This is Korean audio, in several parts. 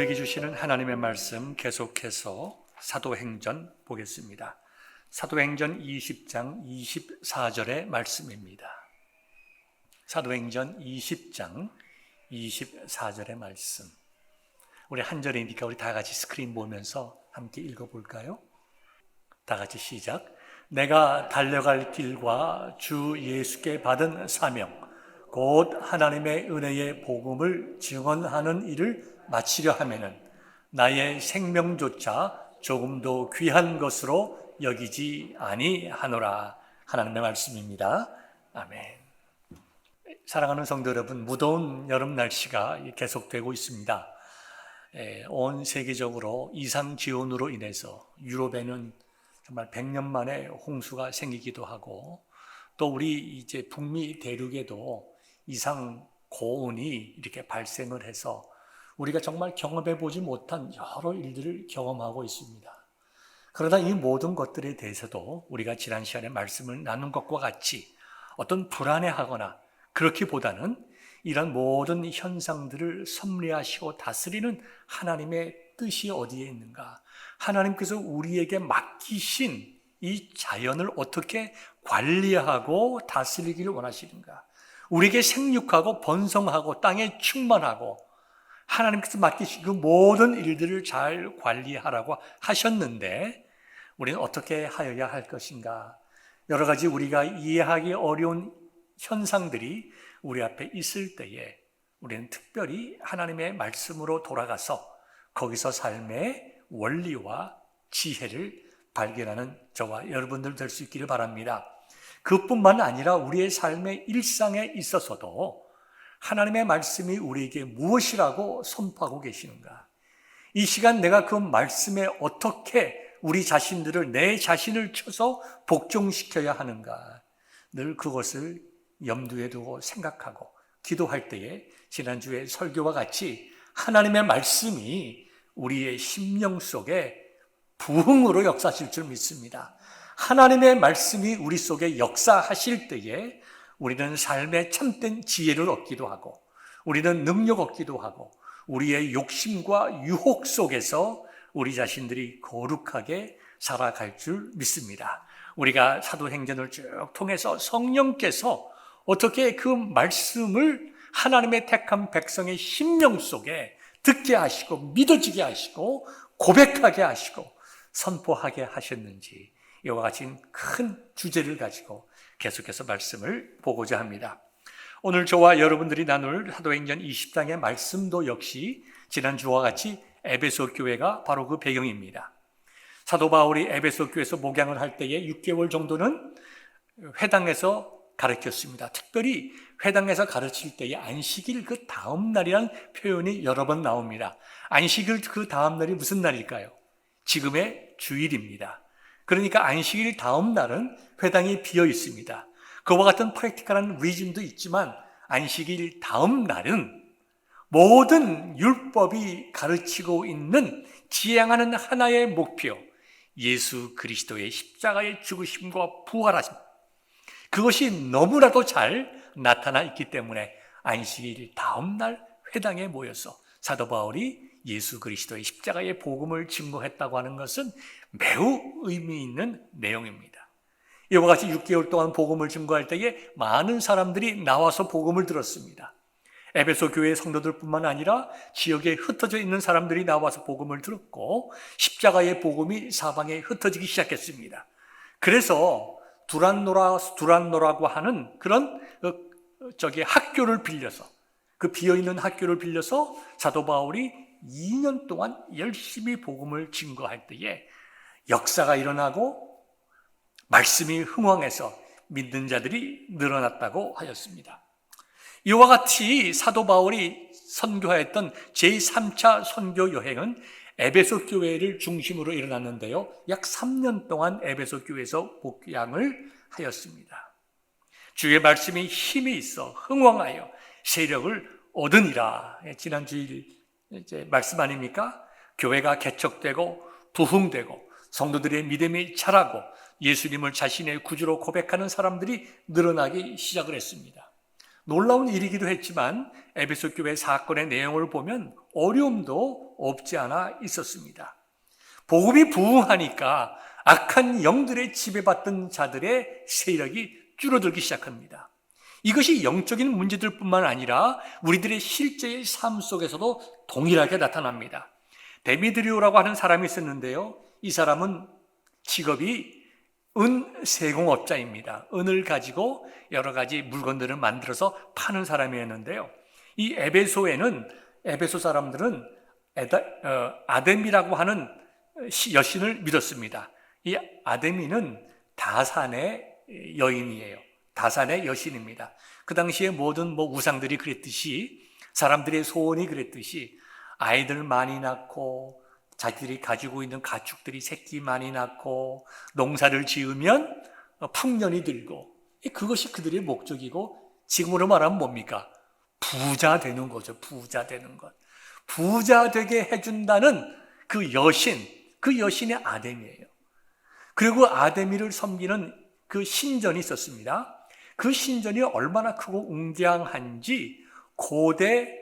우리에게 주시는 하나님의 말씀 계속해서 사도행전 보겠습니다. 사도행전 20장 24절의 말씀입니다. 사도행전 20장 24절의 말씀. 우리 한 절이니까 우리 다 같이 스크린 보면서 함께 읽어볼까요? 다 같이 시작. 내가 달려갈 길과 주 예수께 받은 사명 곧 하나님의 은혜의 복음을 증언하는 일을 마치려 하면은 나의 생명조차 조금도 귀한 것으로 여기지 아니하노라. 하나님의 말씀입니다. 아멘. 사랑하는 성도 여러분, 무더운 여름 날씨가 계속되고 있습니다. 온 세계적으로 이상 기온으로 인해서 유럽에는 정말 100년 만에 홍수가 생기기도 하고, 또 우리 이제 북미 대륙에도 이상 고온이 이렇게 발생을 해서 우리가 정말 경험해 보지 못한 여러 일들을 경험하고 있습니다. 그러나 이 모든 것들에 대해서도 우리가 지난 시간에 말씀을 나눈 것과 같이 어떤 불안해하거나 그렇기보다는 이런 모든 현상들을 섭리하시고 다스리는 하나님의 뜻이 어디에 있는가? 하나님께서 우리에게 맡기신 이 자연을 어떻게 관리하고 다스리기를 원하시는가? 우리에게 생육하고 번성하고 땅에 충만하고 하나님께서 맡기신 그 모든 일들을 잘 관리하라고 하셨는데 우리는 어떻게 하여야 할 것인가? 여러 가지 우리가 이해하기 어려운 현상들이 우리 앞에 있을 때에 우리는 특별히 하나님의 말씀으로 돌아가서 거기서 삶의 원리와 지혜를 발견하는 저와 여러분들 될 수 있기를 바랍니다. 그뿐만 아니라 우리의 삶의 일상에 있어서도 하나님의 말씀이 우리에게 무엇이라고 선포하고 계시는가? 이 시간 내가 그 말씀에 어떻게 우리 자신들을, 내 자신을 쳐서 복종시켜야 하는가? 늘 그것을 염두에 두고 생각하고 기도할 때에 지난주에 설교와 같이 하나님의 말씀이 우리의 심령 속에 부흥으로 역사하실 줄 믿습니다. 하나님의 말씀이 우리 속에 역사하실 때에 우리는 삶의 참된 지혜를 얻기도 하고 우리는 능력 얻기도 하고 우리의 욕심과 유혹 속에서 우리 자신들이 거룩하게 살아갈 줄 믿습니다. 우리가 사도행전을 쭉 통해서 성령께서 어떻게 그 말씀을 하나님의 택한 백성의 심령 속에 듣게 하시고 믿어지게 하시고 고백하게 하시고 선포하게 하셨는지 이와 같이 큰 주제를 가지고 계속해서 말씀을 보고자 합니다. 오늘 저와 여러분들이 나눌 사도행전 20장의 말씀도 역시 지난주와 같이 에베소 교회가 바로 그 배경입니다. 사도 바울이 에베소 교회에서 목양을 할 때에 6개월 정도는 회당에서 가르쳤습니다. 특별히 회당에서 가르칠 때에 안식일 그 다음 날이라는 표현이 여러 번 나옵니다. 안식일 그 다음 날이 무슨 날일까요? 지금의 주일입니다. 그러니까 안식일 다음 날은 회당이 비어 있습니다. 그와 같은 프랙티컬한 리즘도 있지만 안식일 다음 날은 모든 율법이 가르치고 있는 지향하는 하나의 목표, 예수 그리스도의 십자가의 죽으심과 부활하심, 그것이 너무나도 잘 나타나 있기 때문에 안식일 다음 날 회당에 모여서 사도 바울이 예수 그리스도의 십자가의 복음을 증거했다고 하는 것은 매우 의미 있는 내용입니다. 이와 같이 6개월 동안 복음을 증거할 때에 많은 사람들이 나와서 복음을 들었습니다. 에베소 교회의 성도들뿐만 아니라 지역에 흩어져 있는 사람들이 나와서 복음을 들었고 십자가의 복음이 사방에 흩어지기 시작했습니다. 그래서 두란노라고 하는 그런 학교를 빌려서 그 비어있는 학교를 빌려서 사도 바울이 2년 동안 열심히 복음을 증거할 때에 역사가 일어나고 말씀이 흥왕해서 믿는 자들이 늘어났다고 하였습니다. 이와 같이 사도 바울이 선교하였던 제3차 선교 여행은 에베소 교회를 중심으로 일어났는데요. 약 3년 동안 에베소 교회에서 복양을 하였습니다. 주의 말씀이 힘이 있어 흥왕하여 세력을 얻으니라. 지난 주일 이제 말씀 아닙니까? 교회가 개척되고 부흥되고 성도들의 믿음이 자라고 예수님을 자신의 구주로 고백하는 사람들이 늘어나기 시작을 했습니다. 놀라운 일이기도 했지만 에베소 교회 사건의 내용을 보면 어려움도 없지 않아 있었습니다. 복음이 부흥하니까 악한 영들의 지배받던 자들의 세력이 줄어들기 시작합니다. 이것이 영적인 문제들뿐만 아니라 우리들의 실제의 삶 속에서도 동일하게 나타납니다. 데미드리오라고 하는 사람이 있었는데요. 이 사람은 직업이 은세공업자입니다. 은을 가지고 여러 가지 물건들을 만들어서 파는 사람이었는데요. 이 에베소 사람들은 아데미라고 하는 여신을 믿었습니다. 이 아데미는 다산의 여인이에요. 다산의 여신입니다. 그 당시에 모든 우상들이 그랬듯이, 사람들의 소원이 그랬듯이 아이들 많이 낳고 자기들이 가지고 있는 가축들이 새끼 많이 낳고 농사를 지으면 풍년이 들고, 그것이 그들의 목적이고, 지금으로 말하면 뭡니까? 부자 되는 거죠. 부자 되는 것. 부자 되게 해준다는 그 여신의 아데미예요. 그리고 아데미를 섬기는 그 신전이 있었습니다. 그 신전이 얼마나 크고 웅장한지 고대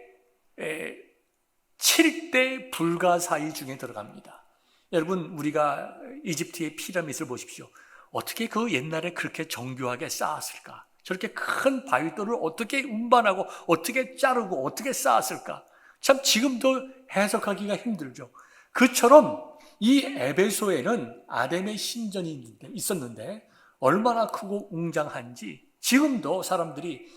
7대 불가사의 중에 들어갑니다. 여러분, 우리가 이집트의 피라미드를 보십시오. 어떻게 그 옛날에 그렇게 정교하게 쌓았을까? 저렇게 큰 바위돌을 어떻게 운반하고 어떻게 자르고 어떻게 쌓았을까? 참 지금도 해석하기가 힘들죠. 그처럼 이 에베소에는 아덴의 신전이 있었는데 얼마나 크고 웅장한지 지금도 사람들이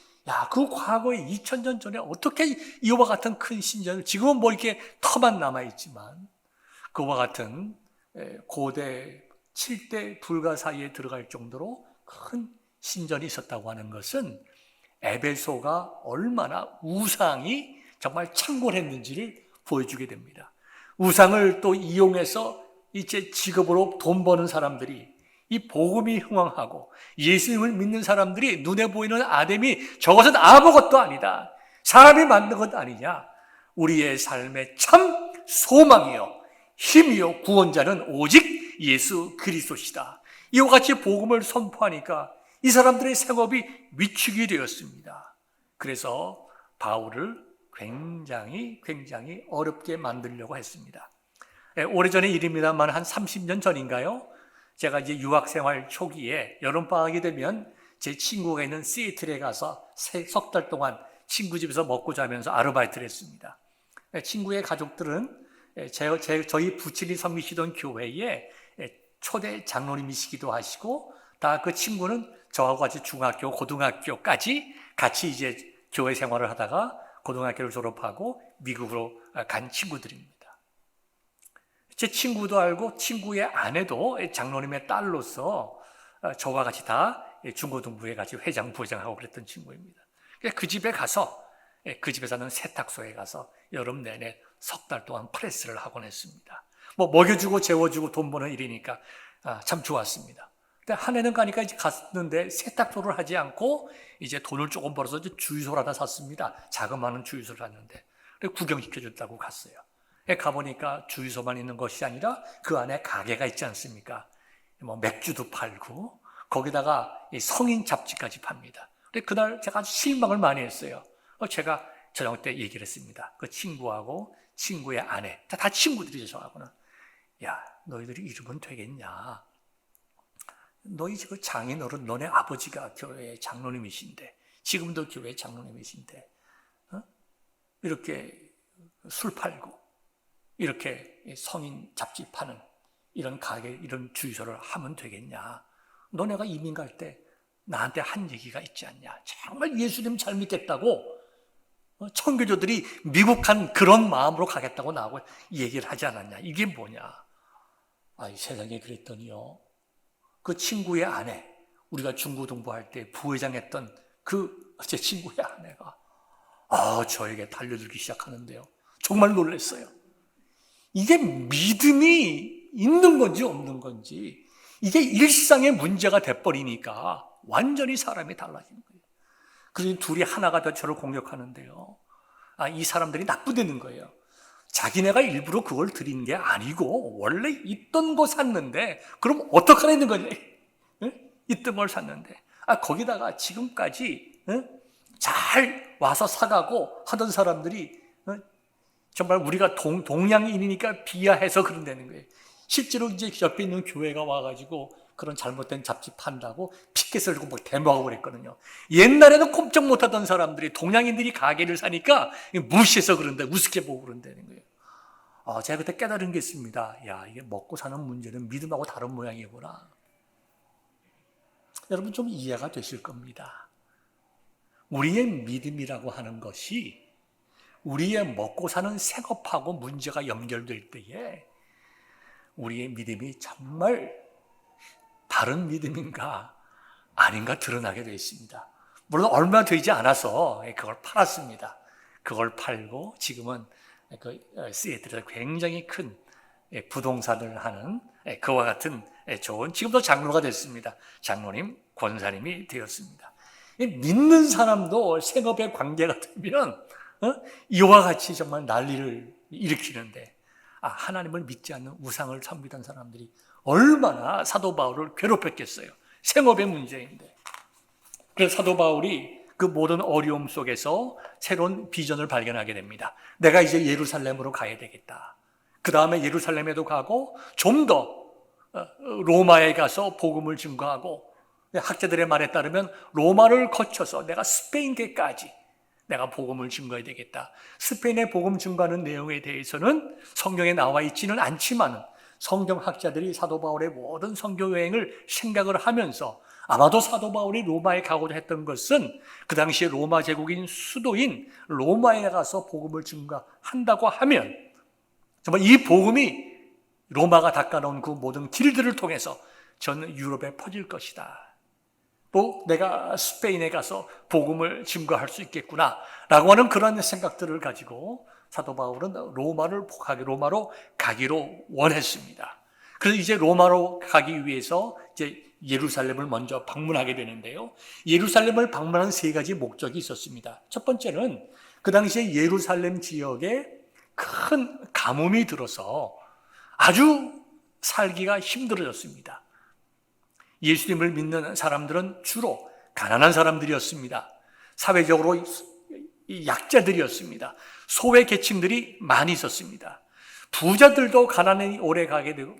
그 과거에 2000년 전에 어떻게 이와 같은 큰 신전을, 지금은 뭐 이렇게 터만 남아있지만 그와 같은 고대 7대 불가 사이에 들어갈 정도로 큰 신전이 있었다고 하는 것은 에베소가 얼마나 우상이 정말 창궐했는지를 보여주게 됩니다. 우상을 또 이용해서 이제 직업으로 돈 버는 사람들이, 이 복음이 흥왕하고 예수님을 믿는 사람들이 눈에 보이는 아담이 저것은 아무것도 아니다, 사람이 만든 것 아니냐, 우리의 삶의 참 소망이요 힘이요 구원자는 오직 예수 그리스도시다, 이와 같이 복음을 선포하니까 이 사람들의 생업이 위축이 되었습니다. 그래서 바울을 굉장히 어렵게 만들려고 했습니다. 오래전의 일입니다만 한 30년 전인가요? 제가 이제 유학생활 초기에 여름방학이 되면 제 친구가 있는 시애틀에 가서 석 달 동안 친구 집에서 먹고 자면서 아르바이트를 했습니다. 친구의 가족들은 저희 부친이 섬기시던 교회에 초대 장로님이시기도 하시고, 다 그 친구는 저하고 같이 중학교, 고등학교까지 같이 이제 교회 생활을 하다가 고등학교를 졸업하고 미국으로 간 친구들입니다. 제 친구도 알고 친구의 아내도 장로님의 딸로서 저와 같이 다 중고등부에 같이 회장, 부회장하고 그랬던 친구입니다. 그 집에 가서, 그 집에 사는 세탁소에 가서 여름 내내 석 달 동안 프레스를 하곤 했습니다. 먹여주고 재워주고 돈 버는 일이니까 참 좋았습니다. 근데 한 해는 가니까 이제 갔는데 세탁소를 하지 않고 이제 돈을 조금 벌어서 이제 주유소를 하나 샀습니다. 자그마한 주유소를 샀는데 구경시켜줬다고 갔어요. 가보니까 주유소만 있는 것이 아니라 그 안에 가게가 있지 않습니까? 맥주도 팔고 거기다가 성인 잡지까지 팝니다. 근데 그날 제가 아주 실망을 많이 했어요. 제가 저녁 때 얘기를 했습니다. 그 친구하고 친구의 아내, 다 친구들이죠, 저하고는. 야, 너희들이 이러면 되겠냐? 너희 그 장인어른, 너네 아버지가 교회 장로님이신데, 지금도 교회 장로님이신데, 이렇게 술 팔고, 이렇게 성인 잡지 파는 이런 가게, 이런 주유소를 하면 되겠냐? 너네가 이민 갈 때 나한테 한 얘기가 있지 않냐? 정말 예수님 잘 믿겠다고 청교도들이 미국 간 그런 마음으로 가겠다고 나하고 얘기를 하지 않았냐? 이게 뭐냐? 이 세상에 그랬더니요, 그 친구의 아내, 우리가 중고등부할 때 부회장했던 제 친구의 아내가 저에게 달려들기 시작하는데요. 정말 놀랐어요. 이게 믿음이 있는 건지 없는 건지, 이게 일상의 문제가 돼버리니까 완전히 사람이 달라지는 거예요. 그래서 둘이 하나가 더 저를 공격하는데요. 이 사람들이 나쁘다는 거예요. 자기네가 일부러 그걸 드린 게 아니고 원래 있던 거 샀는데 그럼 어떡하라는 거냐? 있던 걸 샀는데 거기다가 지금까지 잘 와서 사가고 하던 사람들이 정말 우리가 동양인이니까 비하해서 그런다는 거예요. 실제로 이제 옆에 있는 교회가 와가지고 그런 잘못된 잡지 판다고 피켓을 들고 막 대모하고 그랬거든요. 옛날에는 꼼짝 못하던 사람들이 동양인들이 가게를 사니까 무시해서 그런다, 우습게 보고 그런다는 거예요. 제가 그때 깨달은 게 있습니다. 야, 이게 먹고 사는 문제는 믿음하고 다른 모양이구나. 여러분 좀 이해가 되실 겁니다. 우리의 믿음이라고 하는 것이 우리의 먹고 사는 생업하고 문제가 연결될 때에 우리의 믿음이 정말 다른 믿음인가 아닌가 드러나게 되어 있습니다. 물론 얼마 되지 않아서 그걸 팔았습니다. 그걸 팔고 지금은 시애틀에서 굉장히 큰 부동산을 하는 그와 같은 좋은, 지금도 장로가 됐습니다. 장로님, 권사님이 되었습니다. 믿는 사람도 생업에 관계가 되면 이와 같이 정말 난리를 일으키는데, 하나님을 믿지 않는 우상을 섬기던 사람들이 얼마나 사도 바울을 괴롭혔겠어요. 생업의 문제인데. 그래서 사도 바울이 그 모든 어려움 속에서 새로운 비전을 발견하게 됩니다. 내가 이제 예루살렘으로 가야 되겠다. 그 다음에 예루살렘에도 가고 좀 더 로마에 가서 복음을 증거하고, 학자들의 말에 따르면 로마를 거쳐서 내가 스페인계까지 내가 복음을 증거해야 되겠다. 스페인의 복음 증거하는 내용에 대해서는 성경에 나와 있지는 않지만 성경학자들이 사도 바울의 모든 선교 여행을 생각을 하면서 아마도 사도 바울이 로마에 가고자 했던 것은 그 당시에 로마 제국인 수도인 로마에 가서 복음을 증거한다고 하면 정말 이 복음이 로마가 닦아놓은 그 모든 길들을 통해서 전 유럽에 퍼질 것이다. 또 내가 스페인에 가서 복음을 증거할 수 있겠구나 라고 하는 그런 생각들을 가지고 사도 바울은 로마로 가기로 원했습니다. 그래서 이제 로마로 가기 위해서 이제 예루살렘을 먼저 방문하게 되는데요. 예루살렘을 방문한 세 가지 목적이 있었습니다. 첫 번째는 그 당시에 예루살렘 지역에 큰 가뭄이 들어서 아주 살기가 힘들어졌습니다. 예수님을 믿는 사람들은 주로 가난한 사람들이었습니다. 사회적으로 약자들이었습니다. 소외 계층들이 많이 있었습니다. 부자들도 가난이 오래 가게 되고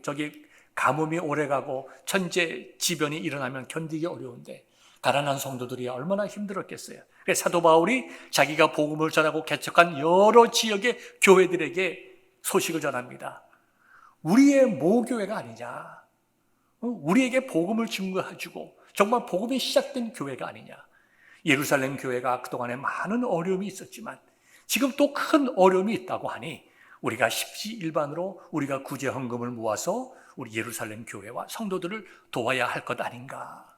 가뭄이 오래 가고 천재지변이 일어나면 견디기 어려운데 가난한 성도들이 얼마나 힘들었겠어요. 그래서 사도 바울이 자기가 복음을 전하고 개척한 여러 지역의 교회들에게 소식을 전합니다. 우리의 모교회가 아니냐, 우리에게 복음을 증거해주고 정말 복음이 시작된 교회가 아니냐. 예루살렘 교회가 그동안에 많은 어려움이 있었지만 지금 또 큰 어려움이 있다고 하니 우리가 십시일반으로 우리가 구제 헌금을 모아서 우리 예루살렘 교회와 성도들을 도와야 할 것 아닌가.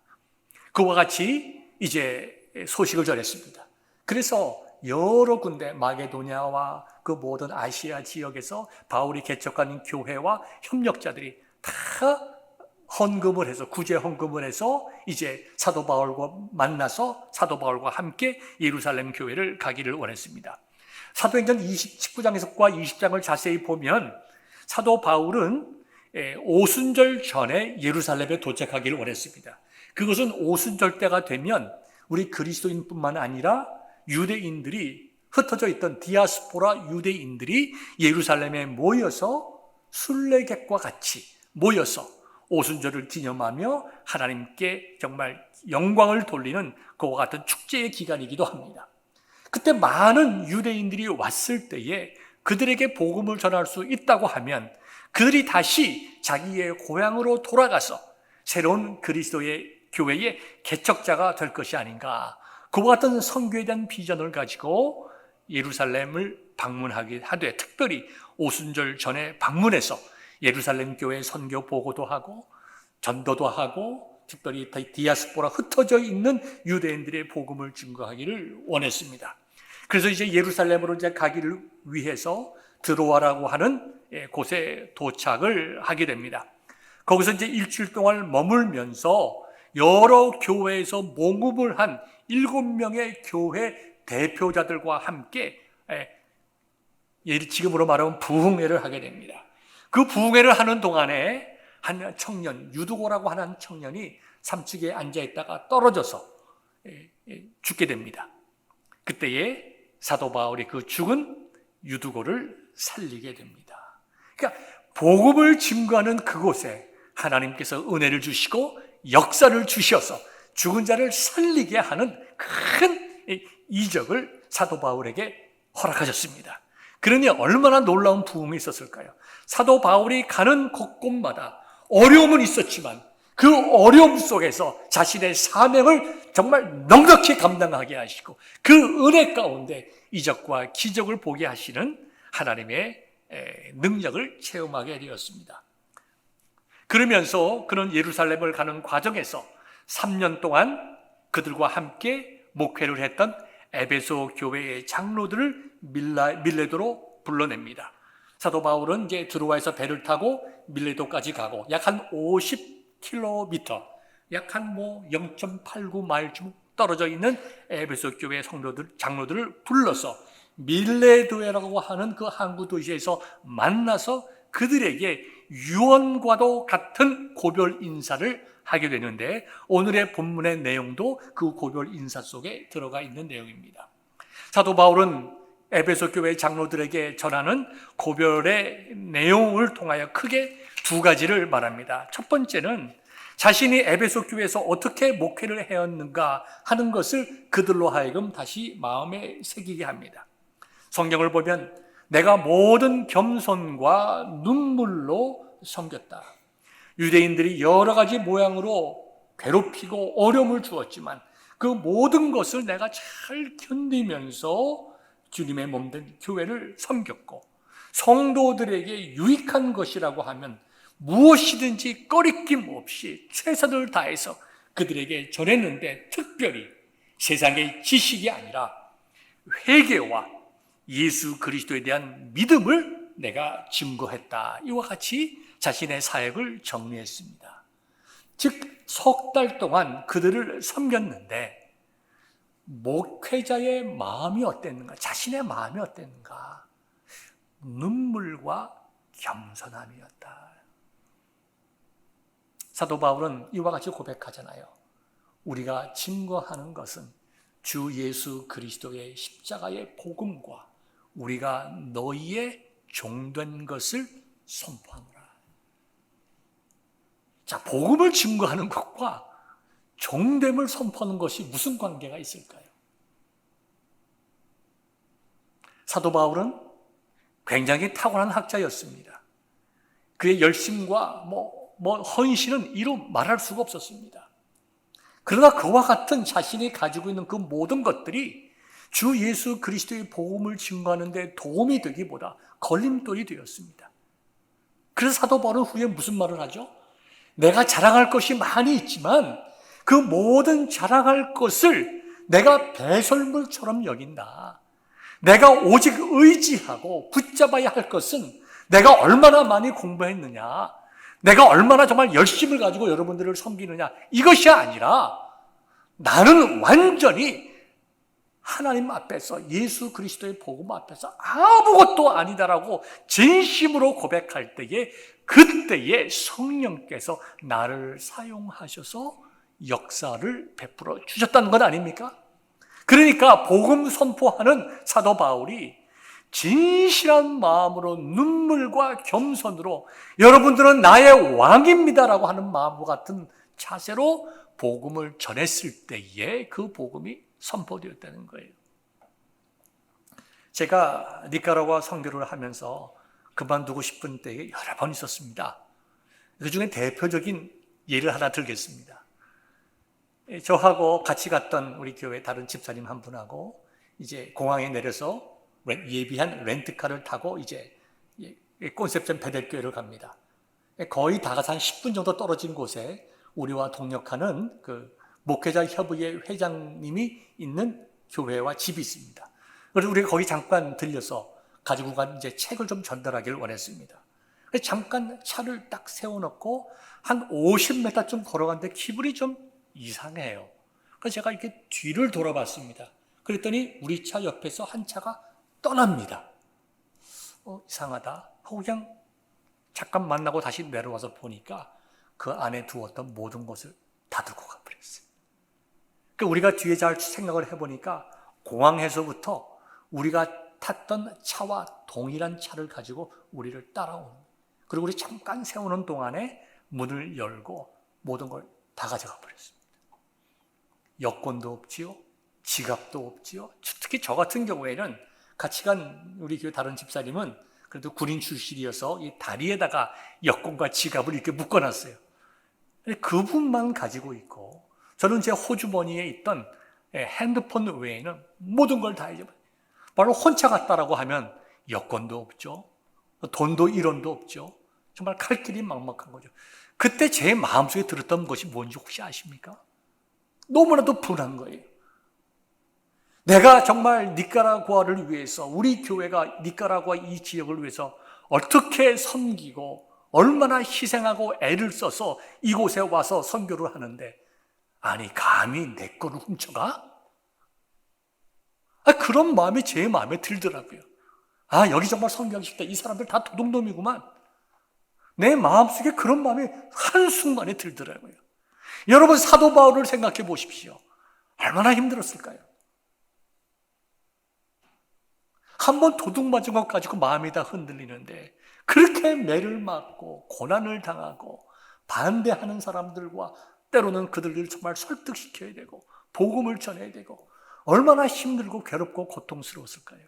그와 같이 이제 소식을 전했습니다. 그래서 여러 군데 마게도냐와 그 모든 아시아 지역에서 바울이 개척한 교회와 협력자들이 다 헌금을 해서, 구제 헌금을 해서 이제 사도 바울과 만나서 사도 바울과 함께 예루살렘 교회를 가기를 원했습니다. 사도행전 19장과 20장을 자세히 보면 사도 바울은 오순절 전에 예루살렘에 도착하기를 원했습니다. 그것은 오순절 때가 되면 우리 그리스도인뿐만 아니라 유대인들이, 흩어져 있던 디아스포라 유대인들이 예루살렘에 모여서 순례객과 같이 모여서 오순절을 기념하며 하나님께 정말 영광을 돌리는 그와 같은 축제의 기간이기도 합니다. 그때 많은 유대인들이 왔을 때에 그들에게 복음을 전할 수 있다고 하면 그들이 다시 자기의 고향으로 돌아가서 새로운 그리스도의 교회의 개척자가 될 것이 아닌가. 그와 같은 선교에 대한 비전을 가지고 예루살렘을 방문하되 특별히 오순절 전에 방문해서 예루살렘 교회 선교 보고도 하고 전도도 하고 특별히 디아스포라 흩어져 있는 유대인들의 복음을 증거하기를 원했습니다. 그래서 이제 예루살렘으로 이제 가기를 위해서 드로아라고 하는 곳에 도착을 하게 됩니다. 거기서 이제 일주일 동안 머물면서 여러 교회에서 모금을 한 7명의 교회 대표자들과 함께 지금으로 말하면 부흥회를 하게 됩니다. 그 부흥회를 하는 동안에 한 청년, 유두고라고 하는 청년이 삼축에 앉아있다가 떨어져서 죽게 됩니다. 그때에 사도 바울이 그 죽은 유두고를 살리게 됩니다. 그러니까 복음을 증거하는 그곳에 하나님께서 은혜를 주시고 역사를 주셔서 죽은 자를 살리게 하는 큰 이적을 사도 바울에게 허락하셨습니다. 그러니 얼마나 놀라운 부흥이 있었을까요? 사도 바울이 가는 곳곳마다 어려움은 있었지만 그 어려움 속에서 자신의 사명을 정말 넉넉히 감당하게 하시고 그 은혜 가운데 이적과 기적을 보게 하시는 하나님의 능력을 체험하게 되었습니다. 그러면서 그는 예루살렘을 가는 과정에서 3년 동안 그들과 함께 목회를 했던 에베소 교회의 장로들을 밀레도로 불러냅니다. 사도 바울은 이제 드로아에서 배를 타고 밀레도까지 가고 약 한 50km, 약 한 0.89마일쯤 떨어져 있는 에베소 교회 장로들을 불러서 밀레도라고 하는 그 항구 도시에서 만나서 그들에게 유언과도 같은 고별 인사를 하게 되는데 오늘의 본문의 내용도 그 고별 인사 속에 들어가 있는 내용입니다. 사도 바울은 에베소 교회 장로들에게 전하는 고별의 내용을 통하여 크게 두 가지를 말합니다. 첫 번째는 자신이 에베소 교회에서 어떻게 목회를 해왔는가 하는 것을 그들로 하여금 다시 마음에 새기게 합니다. 성경을 보면 내가 모든 겸손과 눈물로 섬겼다. 유대인들이 여러 가지 모양으로 괴롭히고 어려움을 주었지만 그 모든 것을 내가 잘 견디면서 주님의 몸된 교회를 섬겼고 성도들에게 유익한 것이라고 하면 무엇이든지 꺼리낌 없이 최선을 다해서 그들에게 전했는데 특별히 세상의 지식이 아니라 회개와 예수 그리스도에 대한 믿음을 내가 증거했다. 이와 같이 자신의 사역을 정리했습니다. 즉 석 달 동안 그들을 섬겼는데 목회자의 마음이 어땠는가? 자신의 마음이 어땠는가? 눈물과 겸손함이었다. 사도 바울은 이와 같이 고백하잖아요. 우리가 증거하는 것은 주 예수 그리스도의 십자가의 복음과 우리가 너희의 종된 것을 선포하노라. 자, 복음을 증거하는 것과 종됨을 선포하는 것이 무슨 관계가 있을까요? 사도 바울은 굉장히 타고난 학자였습니다. 그의 열심과 헌신은 이루 말할 수가 없었습니다. 그러나 그와 같은 자신이 가지고 있는 그 모든 것들이 주 예수 그리스도의 복음을 증거하는 데 도움이 되기보다 걸림돌이 되었습니다. 그래서 사도 바울은 후에 무슨 말을 하죠? 내가 자랑할 것이 많이 있지만 그 모든 자랑할 것을 내가 배설물처럼 여긴다. 내가 오직 의지하고 붙잡아야 할 것은 내가 얼마나 많이 공부했느냐, 내가 얼마나 정말 열심을 가지고 여러분들을 섬기느냐, 이것이 아니라 나는 완전히 하나님 앞에서 예수 그리스도의 복음 앞에서 아무것도 아니다라고 진심으로 고백할 때에 그때에 성령께서 나를 사용하셔서 역사를 베풀어 주셨다는 것 아닙니까? 그러니까 복음 선포하는 사도 바울이 진실한 마음으로 눈물과 겸손으로 여러분들은 나의 왕입니다라고 하는 마음과 같은 자세로 복음을 전했을 때에 그 복음이 선포되었다는 거예요. 제가 니카라과 선교를 하면서 그만두고 싶은 때에 여러 번 있었습니다. 그 중에 대표적인 예를 하나 들겠습니다. 저하고 같이 갔던 우리 교회 다른 집사님 한 분하고 이제 공항에 내려서 예비한 렌트카를 타고 이제 콘셉션 베델교회를 갑니다. 거의 다 가서 한 10분 정도 떨어진 곳에 우리와 동역하는 그 목회자 협의회 회장님이 있는 교회와 집이 있습니다. 그래서 우리가 거기 잠깐 들려서 가지고 간 이제 책을 좀 전달하기를 원했습니다. 그래서 잠깐 차를 딱 세워놓고 한 50m쯤 걸어갔는데 기분이 좀 이상해요. 그래서 제가 이렇게 뒤를 돌아봤습니다. 그랬더니 우리 차 옆에서 한 차가 떠납니다. 이상하다 하고 그냥 잠깐 만나고 다시 내려와서 보니까 그 안에 두었던 모든 것을 다 들고 가버렸어요. 그러니까 우리가 뒤에 잘 생각을 해보니까 공항에서부터 우리가 탔던 차와 동일한 차를 가지고 우리를 따라오는 거예요. 그리고 우리 잠깐 세우는 동안에 문을 열고 모든 걸 다 가져가 버렸습니다. 여권도 없지요. 지갑도 없지요. 특히 저 같은 경우에는 같이 간 우리 교회 다른 집사님은 그래도 군인 출신이어서 이 다리에다가 여권과 지갑을 이렇게 묶어놨어요. 그분만 가지고 있고 저는 제 호주머니에 있던 핸드폰 외에는 모든 걸 다 잊어버려요. 바로 혼자 갔다라고 하면 여권도 없죠. 돈도 1원도 없죠. 정말 갈 길이 막막한 거죠. 그때 제 마음속에 들었던 것이 뭔지 혹시 아십니까? 너무나도 분한 거예요. 내가 정말 니카라구아를 위해서, 우리 교회가 니카라구아 이 지역을 위해서 어떻게 섬기고 얼마나 희생하고 애를 써서 이곳에 와서 선교를 하는데, 아니 감히 내 거를 훔쳐가? 그런 마음이 제 마음에 들더라고요. 여기 정말 선교하기 싫다. 이 사람들 다 도둑놈이구만. 내 마음속에 그런 마음이 한순간에 들더라고요. 여러분, 사도 바울을 생각해 보십시오. 얼마나 힘들었을까요? 한번 도둑 맞은 것 가지고 마음이 다 흔들리는데 그렇게 매를 맞고 고난을 당하고 반대하는 사람들과 때로는 그들을 정말 설득시켜야 되고 복음을 전해야 되고 얼마나 힘들고 괴롭고 고통스러웠을까요?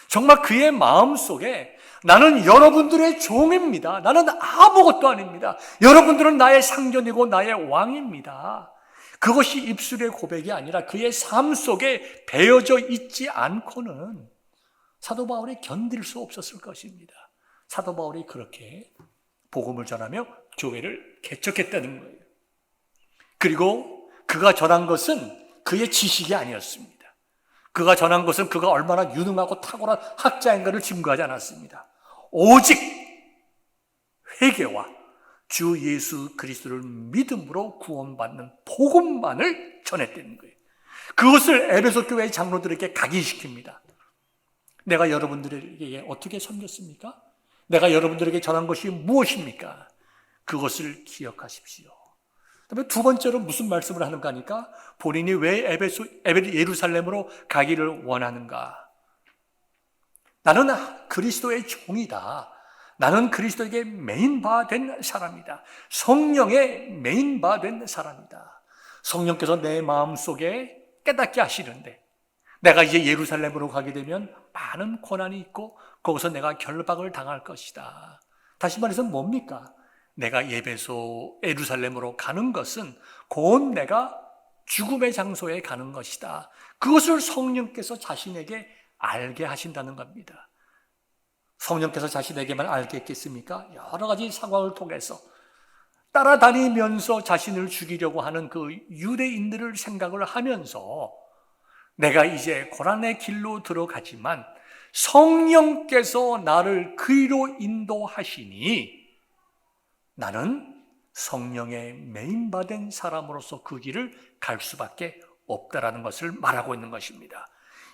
정말 그의 마음속에 나는 여러분들의 종입니다. 나는 아무것도 아닙니다. 여러분들은 나의 상전이고 나의 왕입니다. 그것이 입술의 고백이 아니라 그의 삶 속에 배어져 있지 않고는 사도 바울이 견딜 수 없었을 것입니다. 사도 바울이 그렇게 복음을 전하며 교회를 개척했다는 거예요. 그리고 그가 전한 것은 그의 지식이 아니었습니다. 그가 전한 것은 그가 얼마나 유능하고 탁월한 학자인가를 증거하지 않았습니다. 오직 회개와 주 예수 그리스도를 믿음으로 구원받는 복음만을 전했다는 거예요. 그것을 에베소 교회의 장로들에게 각인시킵니다. 내가 여러분들에게 어떻게 섬겼습니까? 내가 여러분들에게 전한 것이 무엇입니까? 그것을 기억하십시오. 그다음에 두 번째로 무슨 말씀을 하는가 하니까 본인이 왜 예루살렘으로 가기를 원하는가? 나는 그리스도의 종이다. 나는 그리스도에게 메인바된 사람이다. 성령의 메인바된 사람이다. 성령께서 내 마음속에 깨닫게 하시는데 내가 이제 예루살렘으로 가게 되면 많은 고난이 있고 거기서 내가 결박을 당할 것이다. 다시 말해서 뭡니까? 내가 예루살렘으로 가는 것은 곧 내가 죽음의 장소에 가는 것이다. 그것을 성령께서 자신에게 알게 하신다는 겁니다. 성령께서 자신에게만 알게 했겠습니까? 여러 가지 상황을 통해서 따라다니면서 자신을 죽이려고 하는 그 유대인들을 생각을 하면서 내가 이제 고난의 길로 들어가지만 성령께서 나를 그리로 인도하시니 나는 성령의 메인바된 사람으로서 그 길을 갈 수밖에 없다라는 것을 말하고 있는 것입니다.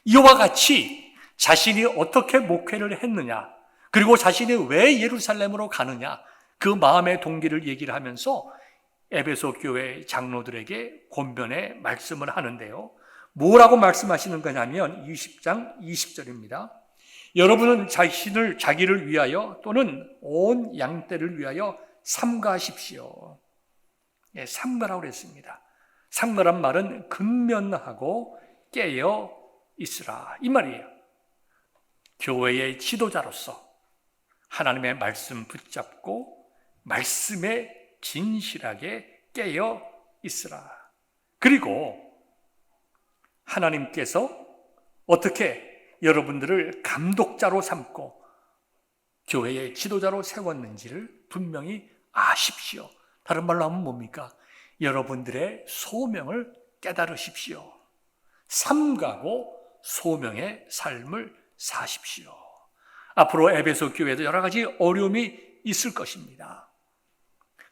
이와 같이 자신이 어떻게 목회를 했느냐, 그리고 자신이 왜 예루살렘으로 가느냐, 그 마음의 동기를 얘기를 하면서 에베소 교회 장로들에게 권변의 말씀을 하는데요. 뭐라고 말씀하시는 거냐면 20장 20절입니다. 여러분은 자기를 위하여 또는 온 양떼를 위하여 삼가하십시오. 삼가라고 그랬습니다. 삼가란 말은 근면하고 깨어 있으라 이 말이에요. 교회의 지도자로서 하나님의 말씀 붙잡고 말씀에 진실하게 깨어 있으라. 그리고 하나님께서 어떻게 여러분들을 감독자로 삼고 교회의 지도자로 세웠는지를 분명히 아십시오. 다른 말로 하면 뭡니까? 여러분들의 소명을 깨달으십시오. 삼가고 소명의 삶을 사십시오. 앞으로 에베소 교회도 여러 가지 어려움이 있을 것입니다.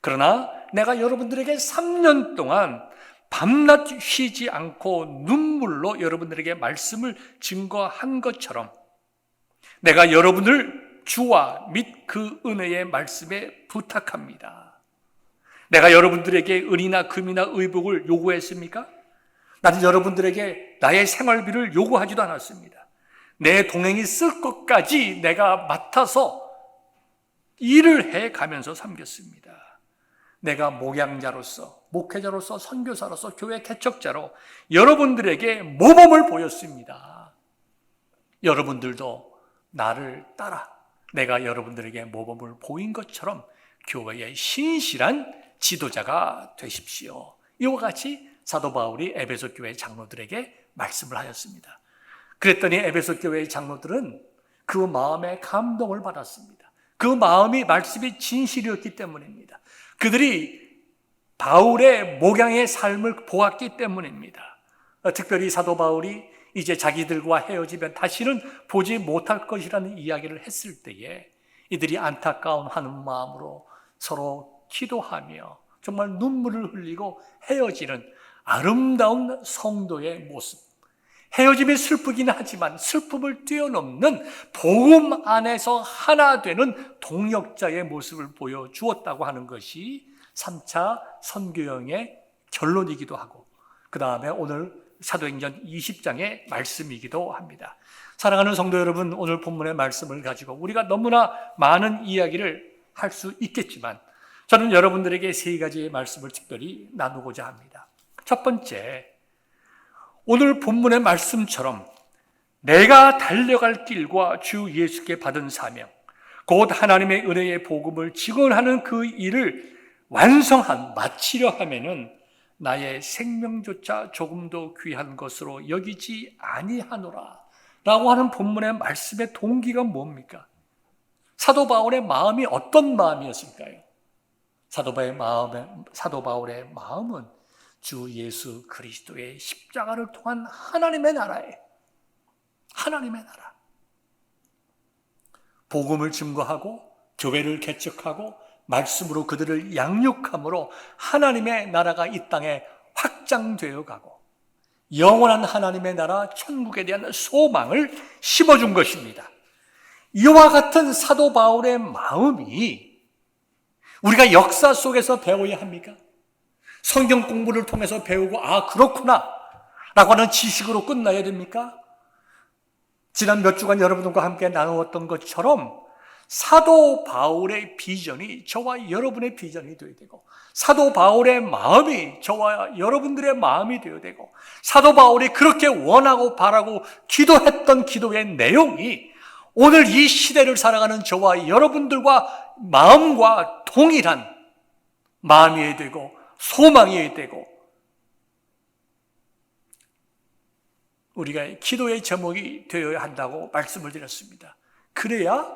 그러나 내가 여러분들에게 3년 동안 밤낮 쉬지 않고 눈물로 여러분들에게 말씀을 증거한 것처럼 내가 여러분을 주와 및 그 은혜의 말씀에 부탁합니다. 내가 여러분들에게 은이나 금이나 의복을 요구했습니까? 나는 여러분들에게 나의 생활비를 요구하지도 않았습니다. 내 동행이 쓸 것까지 내가 맡아서 일을 해 가면서 섬겼습니다. 내가 목양자로서, 목회자로서, 선교사로서, 교회 개척자로 여러분들에게 모범을 보였습니다. 여러분들도 나를 따라 내가 여러분들에게 모범을 보인 것처럼 교회의 신실한 지도자가 되십시오. 이와 같이 사도 바울이 에베소 교회 장로들에게 말씀을 하였습니다. 그랬더니 에베소 교회의 장로들은 그 마음에 감동을 받았습니다. 그 마음이 말씀이 진실이었기 때문입니다. 그들이 바울의 목양의 삶을 보았기 때문입니다. 특별히 사도 바울이 이제 자기들과 헤어지면 다시는 보지 못할 것이라는 이야기를 했을 때에 이들이 안타까운 하는 마음으로 서로 기도하며 정말 눈물을 흘리고 헤어지는 아름다운 성도의 모습. 헤어짐이 슬프긴 하지만 슬픔을 뛰어넘는 복음 안에서 하나 되는 동역자의 모습을 보여주었다고 하는 것이 3차 선교여행의 결론이기도 하고 그 다음에 오늘 사도행전 20장의 말씀이기도 합니다. 사랑하는 성도 여러분, 오늘 본문의 말씀을 가지고 우리가 너무나 많은 이야기를 할 수 있겠지만 저는 여러분들에게 3가지의 말씀을 특별히 나누고자 합니다. 첫 번째, 오늘 본문의 말씀처럼 내가 달려갈 길과 주 예수께 받은 사명, 곧 하나님의 은혜의 복음을 증언하는 그 일을 마치려 하면은 나의 생명조차 조금도 귀한 것으로 여기지 아니하노라 라고 하는 본문의 말씀의 동기가 뭡니까? 사도 바울의 마음이 어떤 마음이었을까요? 사도 바울의 마음은 주 예수 그리스도의 십자가를 통한 하나님의 나라, 복음을 증거하고 교회를 개척하고 말씀으로 그들을 양육함으로 하나님의 나라가 이 땅에 확장되어 가고 영원한 하나님의 나라 천국에 대한 소망을 심어준 것입니다. 이와 같은 사도 바울의 마음이 우리가 역사 속에서 배워야 합니까? 성경 공부를 통해서 배우고 그렇구나 라고 하는 지식으로 끝나야 됩니까? 지난 몇 주간 여러분들과 함께 나누었던 것처럼 사도 바울의 비전이 저와 여러분의 비전이 되어야 되고 사도 바울의 마음이 저와 여러분들의 마음이 되어야 되고 사도 바울이 그렇게 원하고 바라고 기도했던 기도의 내용이 오늘 이 시대를 살아가는 저와 여러분들과 마음과 동일한 마음이어야 되고 소망이어야 되고 우리가 기도의 제목이 되어야 한다고 말씀을 드렸습니다. 그래야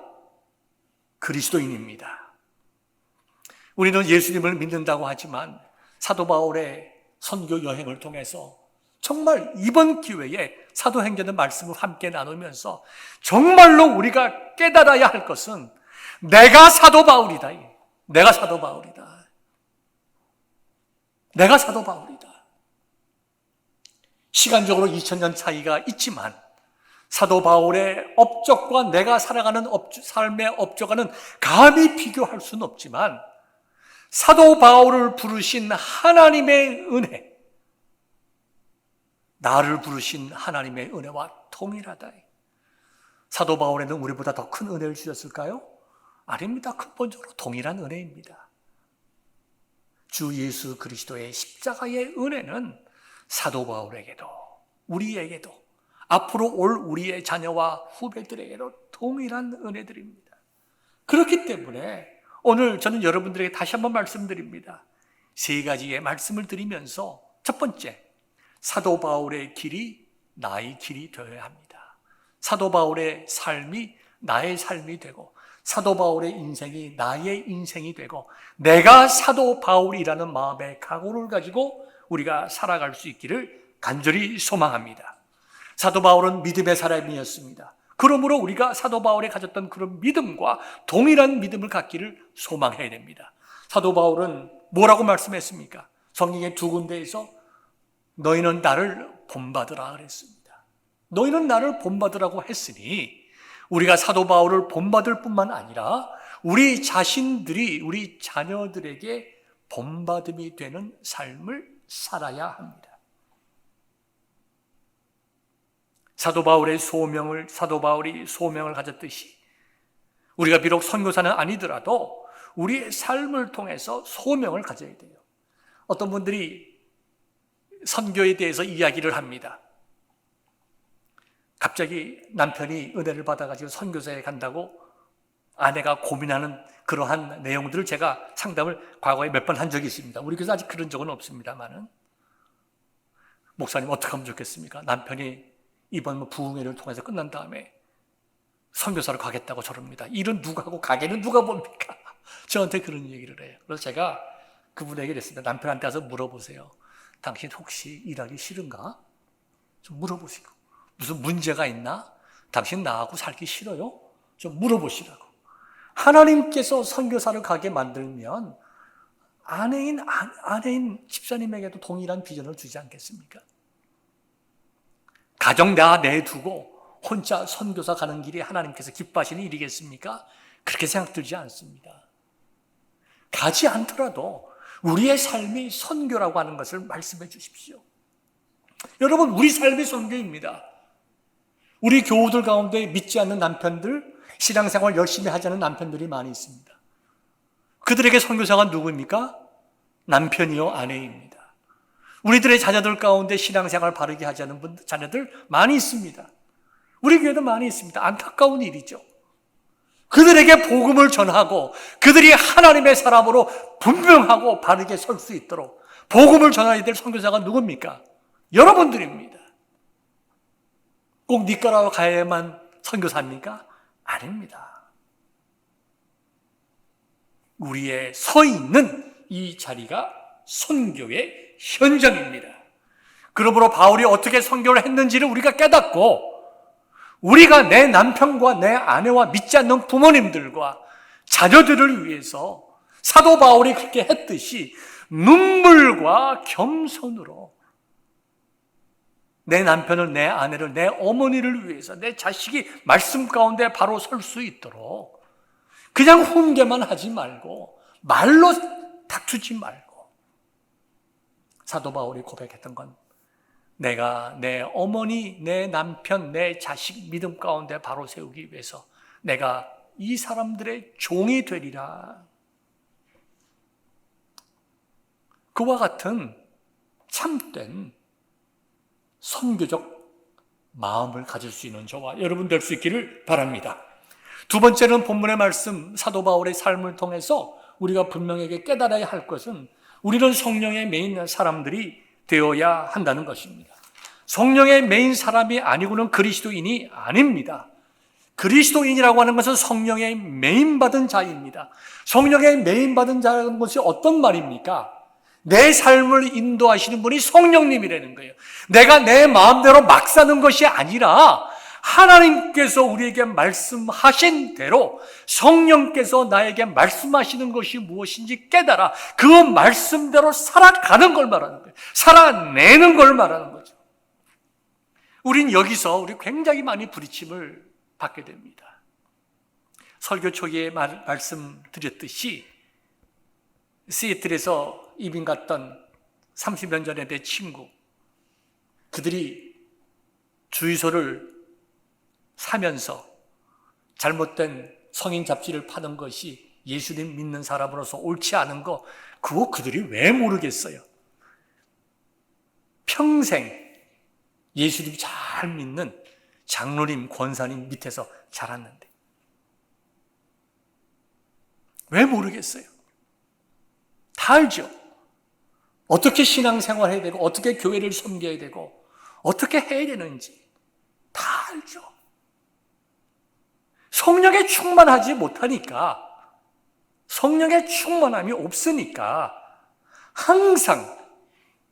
그리스도인입니다. 우리는 예수님을 믿는다고 하지만 사도 바울의 선교 여행을 통해서 정말 이번 기회에 사도행전의 말씀을 함께 나누면서 정말로 우리가 깨달아야 할 것은 내가 사도 바울이다. 내가 사도 바울이다. 내가 사도 바울이다. 시간적으로 2000년 차이가 있지만 사도 바울의 업적과 내가 살아가는 삶의 업적과는 감히 비교할 수는 없지만 사도 바울을 부르신 하나님의 은혜, 나를 부르신 하나님의 은혜와 동일하다. 사도 바울에는 우리보다 더 큰 은혜를 주셨을까요? 아닙니다. 근본적으로 동일한 은혜입니다. 주 예수 그리스도의 십자가의 은혜는 사도 바울에게도 우리에게도 앞으로 올 우리의 자녀와 후배들에게도 동일한 은혜들입니다. 그렇기 때문에 오늘 저는 여러분들에게 다시 한번 말씀드립니다. 3가지의 말씀을 드리면서 첫 번째, 사도 바울의 길이 나의 길이 되어야 합니다. 사도 바울의 삶이 나의 삶이 되고 사도 바울의 인생이 나의 인생이 되고 내가 사도 바울이라는 마음의 각오를 가지고 우리가 살아갈 수 있기를 간절히 소망합니다. 사도 바울은 믿음의 사람이었습니다. 그러므로 우리가 사도 바울이 가졌던 그런 믿음과 동일한 믿음을 갖기를 소망해야 됩니다. 사도 바울은 뭐라고 말씀했습니까? 성경의 2군데에서 너희는 나를 본받으라 그랬습니다. 너희는 나를 본받으라고 했으니 우리가 사도 바울을 본받을 뿐만 아니라 우리 자신들이 우리 자녀들에게 본받음이 되는 삶을 살아야 합니다. 사도 바울이 소명을 가졌듯이 우리가 비록 선교사는 아니더라도 우리의 삶을 통해서 소명을 가져야 돼요. 어떤 분들이 선교에 대해서 이야기를 합니다. 갑자기 남편이 은혜를 받아가지고 선교사에 간다고 아내가 고민하는 그러한 내용들을 제가 상담을 과거에 몇 번 한 적이 있습니다. 우리 교회에서 아직 그런 적은 없습니다만은, 목사님 어떻게 하면 좋겠습니까? 남편이 이번 부흥회를 통해서 끝난 다음에 선교사로 가겠다고 저럽니다. 일은 누가 하고 가게는 누가 봅니까? 저한테 그런 얘기를 해요. 그래서 제가 그분에게 그랬습니다. 남편한테 가서 물어보세요. 당신 혹시 일하기 싫은가? 좀 물어보시고. 무슨 문제가 있나? 당신 나하고 살기 싫어요? 좀 물어보시라고. 하나님께서 선교사를 가게 만들면 아내인 집사님에게도 동일한 비전을 주지 않겠습니까? 가정 다 내두고 혼자 선교사 가는 길이 하나님께서 기뻐하시는 일이겠습니까? 그렇게 생각 들지 않습니다. 가지 않더라도 우리의 삶이 선교라고 하는 것을 말씀해 주십시오. 여러분, 우리 삶이 선교입니다. 우리 교우들 가운데 믿지 않는 남편들, 신앙생활 열심히 하지 않는 남편들이 많이 있습니다. 그들에게 선교사가 누구입니까? 남편이요, 아내입니다. 우리들의 자녀들 가운데 신앙생활 바르게 하지 않는 자녀들 많이 있습니다. 우리 교회도 많이 있습니다. 안타까운 일이죠. 그들에게 복음을 전하고 그들이 하나님의 사람으로 분명하고 바르게 설 수 있도록 복음을 전해야 될 선교사가 누굽니까? 여러분들입니다. 꼭 니까라과 가야만 선교사입니까? 아닙니다. 우리의 서 있는 이 자리가 선교의 현장입니다. 그러므로 바울이 어떻게 선교를 했는지를 우리가 깨닫고, 우리가 내 남편과 내 아내와 믿지 않는 부모님들과 자녀들을 위해서 사도 바울이 그렇게 했듯이 눈물과 겸손으로 내 남편을, 내 아내를, 내 어머니를 위해서 내 자식이 말씀 가운데 바로 설 수 있도록 그냥 훈계만 하지 말고, 말로 다투지 말고, 사도 바울이 고백했던 건 내가 내 어머니, 내 남편, 내 자식 믿음 가운데 바로 세우기 위해서 내가 이 사람들의 종이 되리라. 그와 같은 참된 선교적 마음을 가질 수 있는 저와 여러분 될 수 있기를 바랍니다. 두 번째는 본문의 말씀, 사도 바울의 삶을 통해서 우리가 분명하게 깨달아야 할 것은 우리는 성령의 메인 사람들이 되어야 한다는 것입니다. 성령의 메인 사람이 아니고는 그리스도인이 아닙니다. 그리스도인이라고 하는 것은 성령의 메인 받은 자입니다. 성령의 메인 받은 자라는 것이 어떤 말입니까? 내 삶을 인도하시는 분이 성령님이라는 거예요. 내가 내 마음대로 막 사는 것이 아니라 하나님께서 우리에게 말씀하신 대로 성령께서 나에게 말씀하시는 것이 무엇인지 깨달아 그 말씀대로 살아가는 걸 말하는 거예요. 살아내는 걸 말하는 거죠. 우린 여기서 우리 굉장히 많이 부딪힘을 받게 됩니다. 설교 초기에 말씀드렸듯이 시애틀에서 이민 갔던 30년 전에 내 친구, 그들이 주유소를 사면서 잘못된 성인 잡지를 파는 것이 예수님 믿는 사람으로서 옳지 않은 거, 그거 그들이 왜 모르겠어요? 평생 예수님 잘 믿는 장로님, 권사님 밑에서 자랐는데 왜 모르겠어요? 다 알죠. 어떻게 신앙생활 해야 되고 어떻게 교회를 섬겨야 되고 어떻게 해야 되는지 다 알죠. 성령에 충만하지 못하니까, 성령의 충만함이 없으니까 항상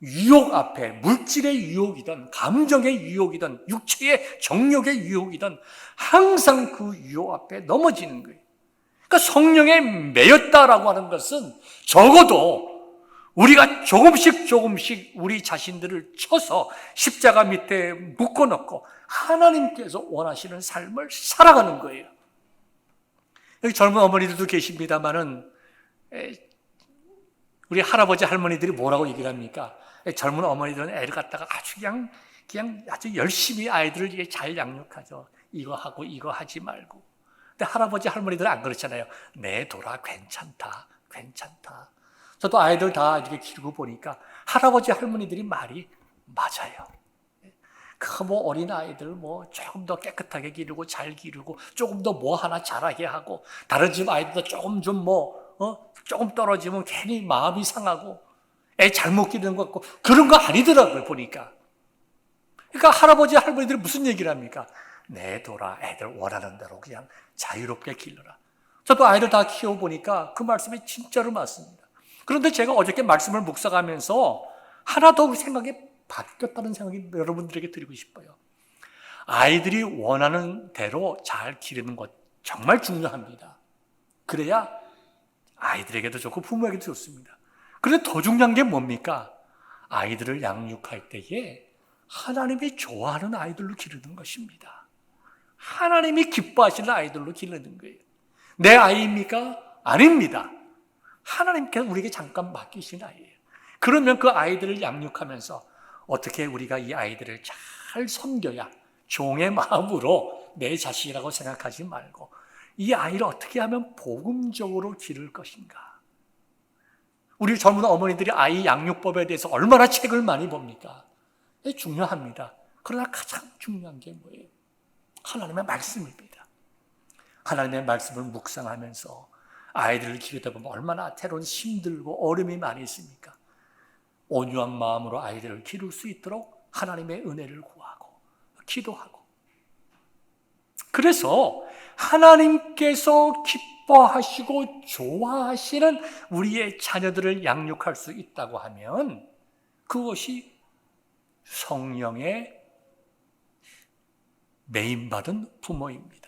유혹 앞에, 물질의 유혹이든 감정의 유혹이든 육체의 정욕의 유혹이든 항상 그 유혹 앞에 넘어지는 거예요. 그러니까 성령에 매였다라고 하는 것은 적어도 우리가 조금씩 우리 자신들을 쳐서 십자가 밑에 묶어놓고 하나님께서 원하시는 삶을 살아가는 거예요. 여기 젊은 어머니들도 계십니다만은 우리 할아버지 할머니들이 뭐라고 얘기를 합니까? 젊은 어머니들은 애를 갖다가 아주 그냥 그냥 아주 열심히 아이들을 이게 잘 양육하죠. 이거 하고 이거 하지 말고. 근데 할아버지 할머니들은 안 그렇잖아요. 내 돌아 괜찮다. 괜찮다. 저도 아이들 다 이렇게 기르고 보니까 할아버지 할머니들이 말이 맞아요. 그 뭐 어린 아이들 뭐 조금 더 깨끗하게 기르고 잘 기르고 조금 더 뭐 하나 잘하게 하고 다른 집 아이들도 조금 좀 조금 떨어지면 괜히 마음이 상하고 애 잘못 기르는 것 같고 그런 거 아니더라고요 보니까. 그러니까 할아버지 할머니들이 무슨 얘기를 합니까? 내둬라 애들 원하는 대로 그냥 자유롭게 길러라. 저도 아이들 다 키워보니까 그 말씀이 진짜로 맞습니다. 그런데 제가 어저께 말씀을 묵상하면서 하나 더 생각이 바뀌었다는 생각이 여러분들에게 드리고 싶어요. 아이들이 원하는 대로 잘 기르는 것 정말 중요합니다. 그래야 아이들에게도 좋고 부모에게도 좋습니다. 그런데 더 중요한 게 뭡니까? 아이들을 양육할 때에 하나님이 좋아하는 아이들로 기르는 것입니다. 하나님이 기뻐하시는 아이들로 기르는 거예요. 내 아이입니까? 아닙니다. 하나님께서 우리에게 잠깐 맡기신 아이예요. 그러면 그 아이들을 양육하면서 어떻게 우리가 이 아이들을 잘 섬겨야 종의 마음으로 내 자식이라고 생각하지 말고 이 아이를 어떻게 하면 복음적으로 기를 것인가. 우리 젊은 어머니들이 아이 양육법에 대해서 얼마나 책을 많이 봅니까? 중요합니다. 그러나 가장 중요한 게 뭐예요? 하나님의 말씀입니다. 하나님의 말씀을 묵상하면서 아이들을 기르다 보면 얼마나 때론 힘들고 어려움이 많이 있습니까? 온유한 마음으로 아이들을 기를 수 있도록 하나님의 은혜를 구하고 기도하고 그래서 하나님께서 기뻐하시고 좋아하시는 우리의 자녀들을 양육할 수 있다고 하면 그것이 성령의 메인받은 부모입니다.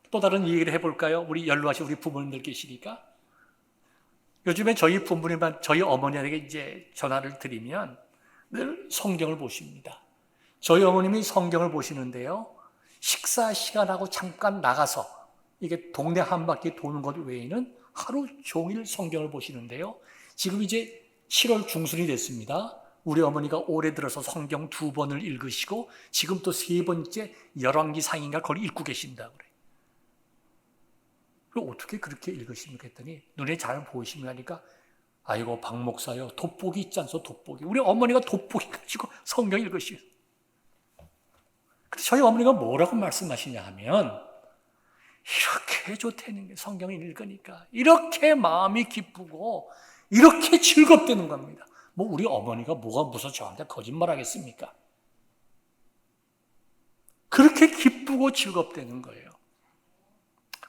또 다른 얘기를 해볼까요? 우리 연로하신 우리 부모님들 계시니까 요즘에 저희 부모님한 저희 어머니에게 이제 전화를 드리면 늘 성경을 보십니다. 저희 어머님이 성경을 보시는데요. 식사 시간하고 잠깐 나가서 이게 동네 한 바퀴 도는 것 외에는 하루 종일 성경을 보시는데요. 지금 이제 7월 중순이 됐습니다. 우리 어머니가 올해 들어서 성경 2번을 읽으시고 지금 또 3번째 열왕기상인가 그걸 읽고 계신다고 그래요. 어떻게 그렇게 읽으십니까 했더니 눈에 잘 보이시면 하니까 아이고 박 목사요 돋보기 있지 않소 돋보기. 우리 어머니가 돋보기 가지고 성경 읽으시고 저희 어머니가 뭐라고 말씀하시냐 하면 이렇게 좋다는 게 성경을 읽으니까 이렇게 마음이 기쁘고 이렇게 즐겁다는 겁니다. 뭐 우리 어머니가 뭐가 무슨 저한테 거짓말 하겠습니까? 그렇게 기쁘고 즐겁다는 거예요.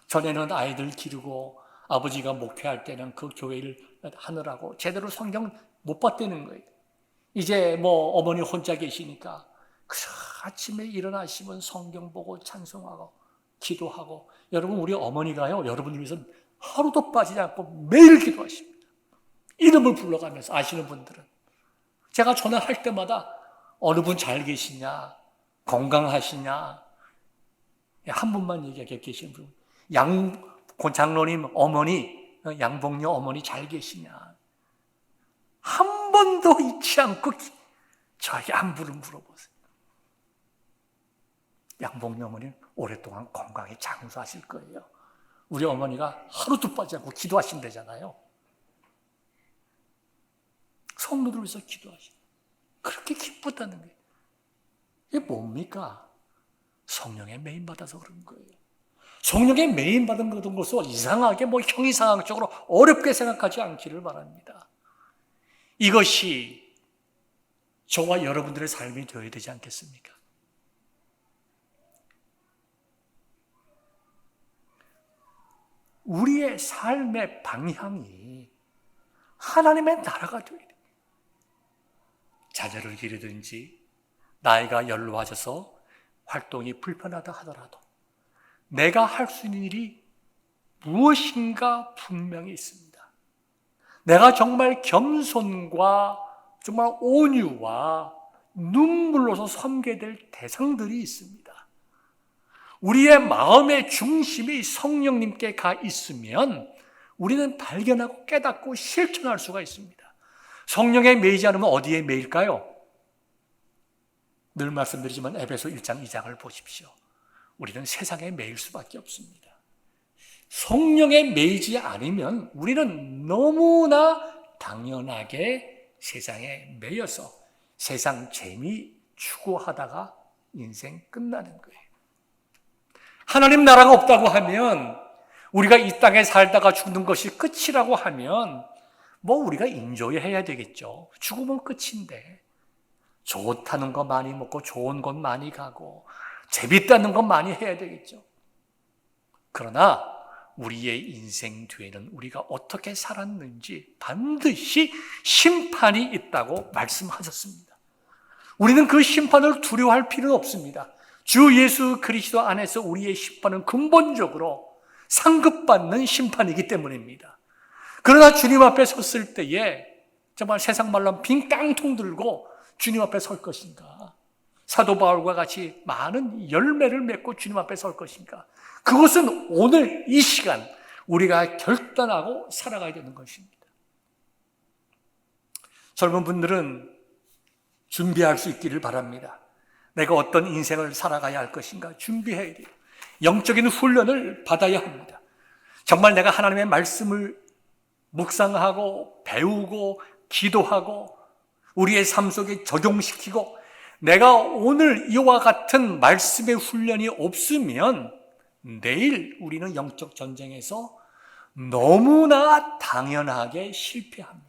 전에는 아이들 기르고 아버지가 목회할 때는 그 교회를 하느라고 제대로 성경 못 봤다는 거예요. 이제 뭐 어머니 혼자 계시니까 아침에 일어나시면 성경 보고 찬송하고 기도하고 여러분 우리 어머니가요 여러분을 위해서 하루도 빠지지 않고 매일 기도하십니다. 이름을 불러가면서 아시는 분들은 제가 전화할 때마다 어느 분 잘 계시냐 건강하시냐 한 분만 얘기하게 계시는 분 장로님 어머니 양복녀 어머니 잘 계시냐 한 번도 잊지 않고 저에게 안부를 물어보세요. 양복녀 어머니는 오랫동안 건강히 장수하실 거예요. 우리 어머니가 하루도 빠지지 않고 기도하신다잖아요. 성도들 위해서 기도하시고 그렇게 기쁘다는 게 이게 뭡니까? 성령의 메인받아서 그런 거예요. 성령의 메인받은 것을 이상하게 형이상학적으로 어렵게 생각하지 않기를 바랍니다. 이것이 저와 여러분들의 삶이 되어야 되지 않겠습니까? 우리의 삶의 방향이 하나님의 나라가 되어야 돼요. 자녀를 기르든지 나이가 연로하셔서 활동이 불편하다 하더라도 내가 할 수 있는 일이 무엇인가 분명히 있습니다. 내가 정말 겸손과 정말 온유와 눈물로서 섬겨야 될 대상들이 있습니다. 우리의 마음의 중심이 성령님께 가 있으면 우리는 발견하고 깨닫고 실천할 수가 있습니다. 성령에 매이지 않으면 어디에 매일까요? 늘 말씀드리지만 에베소 1장 2장을 보십시오. 우리는 세상에 매일 수밖에 없습니다. 성령에 매이지 않으면 우리는 너무나 당연하게 세상에 매여서 세상 재미 추구하다가 인생 끝나는 거예요. 하나님 나라가 없다고 하면, 우리가 이 땅에 살다가 죽는 것이 끝이라고 하면 우리가 인조해야 되겠죠. 죽으면 끝인데 좋다는 거 많이 먹고 좋은 곳 많이 가고 재밌다는 거 많이 해야 되겠죠. 그러나 우리의 인생 뒤에는 우리가 어떻게 살았는지 반드시 심판이 있다고 말씀하셨습니다. 우리는 그 심판을 두려워할 필요는 없습니다. 주 예수 그리스도 안에서 우리의 심판은 근본적으로 상급받는 심판이기 때문입니다. 그러나 주님 앞에 섰을 때에 정말 세상 말로 하면 빈 깡통 들고 주님 앞에 설 것인가? 사도 바울과 같이 많은 열매를 맺고 주님 앞에 설 것인가? 그것은 오늘 이 시간 우리가 결단하고 살아가야 되는 것입니다. 젊은 분들은 준비할 수 있기를 바랍니다. 내가 어떤 인생을 살아가야 할 것인가 준비해야 돼요. 영적인 훈련을 받아야 합니다. 정말 내가 하나님의 말씀을 묵상하고 배우고 기도하고 우리의 삶 속에 적용시키고, 내가 오늘 이와 같은 말씀의 훈련이 없으면 내일 우리는 영적 전쟁에서 너무나 당연하게 실패합니다.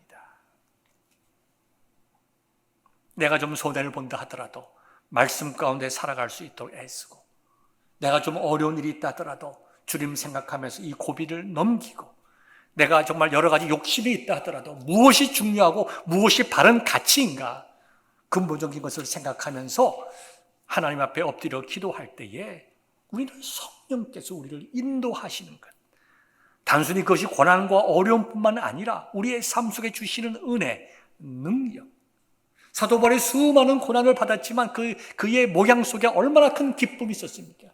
내가 좀 손해를 본다 하더라도 말씀 가운데 살아갈 수 있도록 애쓰고, 내가 좀 어려운 일이 있다 하더라도 주님 생각하면서 이 고비를 넘기고, 내가 정말 여러 가지 욕심이 있다 하더라도 무엇이 중요하고 무엇이 바른 가치인가 근본적인 것을 생각하면서 하나님 앞에 엎드려 기도할 때에 우리는 성령께서 우리를 인도하시는 것, 단순히 그것이 고난과 어려움뿐만 아니라 우리의 삶 속에 주시는 은혜, 능력. 사도 바울이 수많은 고난을 받았지만 그의 모양 속에 얼마나 큰 기쁨이 있었습니까?